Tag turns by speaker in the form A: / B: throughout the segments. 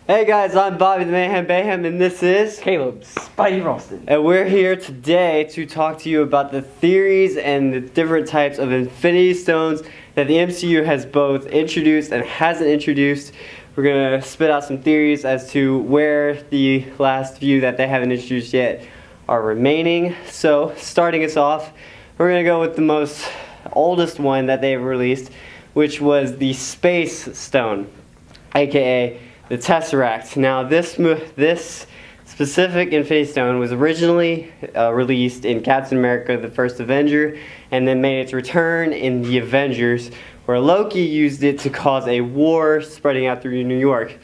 A: Hey guys, I'm Bobby the Mayhem Bayhem, and this is
B: Caleb Spidey Ralston.
A: And we're here today to talk to you about the theories and the different types of Infinity Stones that the MCU has both introduced and hasn't introduced. We're going to spit out some theories as to where the last few that they haven't introduced yet are remaining. So, starting us off, we're going to go with the most oldest one that they've released, which was the Space Stone, aka the Tesseract. Now, this specific Infinity Stone was originally released in Captain America: The First Avenger, and then made its return in the Avengers, where Loki used it to cause a war spreading out through New York.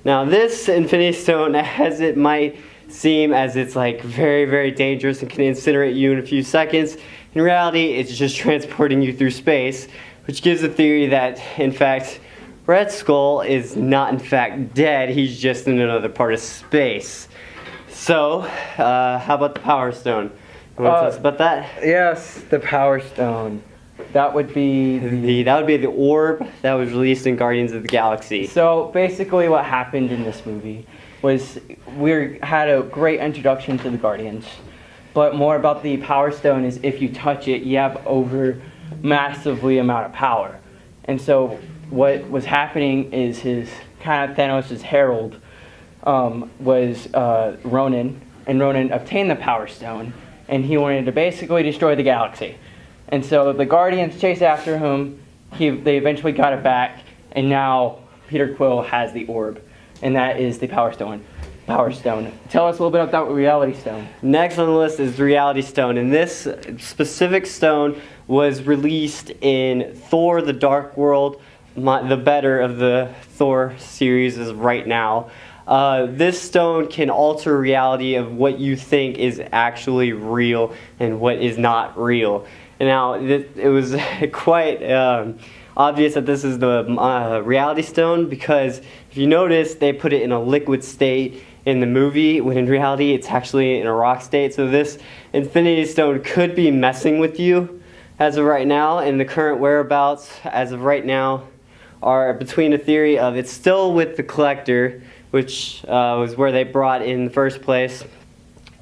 A: Now, this Infinity Stone, as it might seem, as it's like very, very dangerous and can incinerate you in a few seconds, in reality, it's just transporting you through space, which gives a theory that, in fact, Red Skull is not in fact dead, he's just in another part of space. So, how about the Power Stone? You want to tell us about that?
B: Yes, the Power Stone. That would be
A: the orb that was released in Guardians of the Galaxy.
B: So basically what happened in this movie was we had a great introduction to the Guardians, but more about the Power Stone is if you touch it, you have over massively amount of power. And so what was happening is his kind of Thanos' herald was Ronan, and Ronan obtained the Power Stone, and he wanted to basically destroy the galaxy. And so the Guardians chased after him. They eventually got it back, and now Peter Quill has the orb, and that is the Power Stone. Power Stone. Tell us a little bit about the Reality Stone.
A: Next on the list is the Reality Stone, and this specific stone was released in Thor: The Dark World, the better of the Thor series is right now. This stone can alter reality of what you think is actually real and what is not real. And now, it was quite obvious that this is the Reality Stone, because if you notice, they put it in a liquid state in the movie, when in reality it's actually in a rock state. So this Infinity Stone could be messing with you as of right now, and the current whereabouts as of right now are between a theory of it's still with the Collector, which was where they brought in the first place,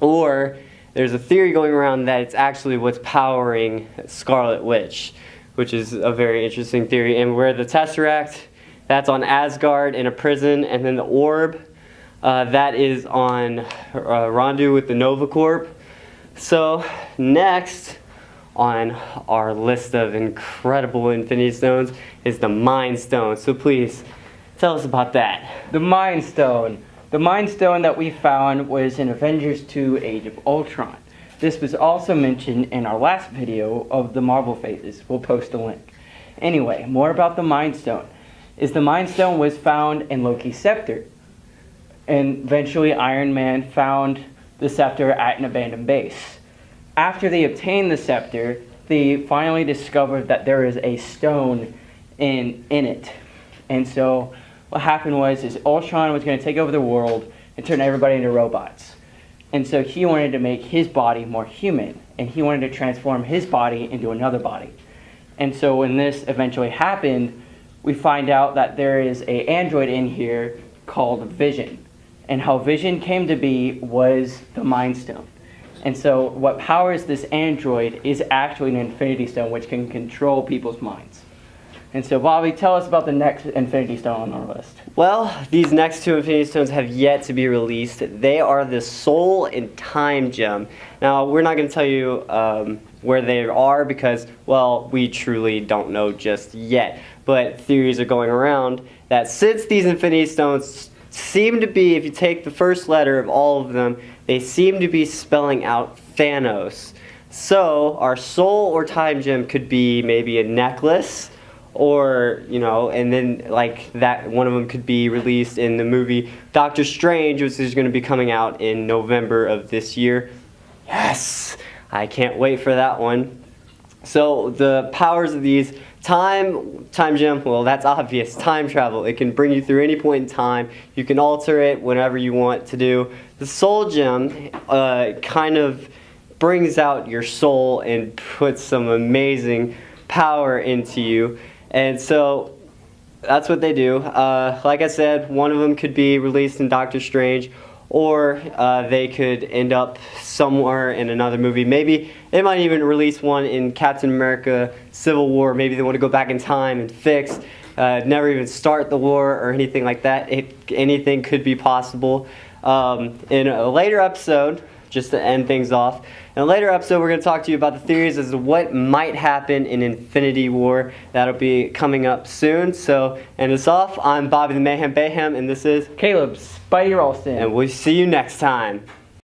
A: or there's a theory going around that it's actually what's powering Scarlet Witch, which is a very interesting theory. And where the Tesseract, that's on Asgard in a prison, and then the orb, that is on Rondu with the Nova Corp. So next on our list of incredible Infinity Stones is the Mind Stone. So please, tell us about that.
B: The Mind Stone. The Mind Stone that we found was in Avengers 2: Age of Ultron. This was also mentioned in our last video of the Marvel phases. We'll post a link. Anyway, more about the Mind Stone. The Mind Stone was found in Loki's scepter. And eventually Iron Man found the scepter at an abandoned base. After they obtained the scepter, they finally discovered that there is a stone in it. And so what happened was Ultron was going to take over the world and turn everybody into robots. And so he wanted to make his body more human, and he wanted to transform his body into another body. And so when this eventually happened, we find out that there is an android in here called Vision. And how Vision came to be was the Mind Stone. And so what powers this android is actually an Infinity Stone, which can control people's minds. And so, Bobby, tell us about the next Infinity Stone on our list.
A: Well, these next two Infinity Stones have yet to be released. They are the Soul and Time Gem. Now, we're not going to tell you where they are because, well, we truly don't know just yet. But theories are going around that since these Infinity Stones seem to be, if you take the first letter of all of them, they seem to be spelling out Thanos. So, our Soul or Time Gem could be maybe a necklace, or, you know, and then like that one of them could be released in the movie Doctor Strange, which is going to be coming out in November of this year. Yes, I can't wait for that one. So the powers of these, time gem, well, that's obvious. Time travel, it can bring you through any point in time. You can alter it whenever you want to do. The soul gem kind of brings out your soul and puts some amazing power into you. And so That's what they do. Like I said, one of them could be released in Doctor Strange, or they could end up somewhere in another movie. Maybe they might even release one in Captain America Civil War. Maybe they want to go back in time and fix, never even start the war or anything like that. Anything could be possible. In a later episode, just to end things off, in a later episode we're going to talk to you about the theories as to what might happen in Infinity War. That'll be coming up soon. So, end us off. I'm Bobby the Mayhem Bayhem, and this is
B: Caleb Spidey Ralston.
A: and we'll see you next time.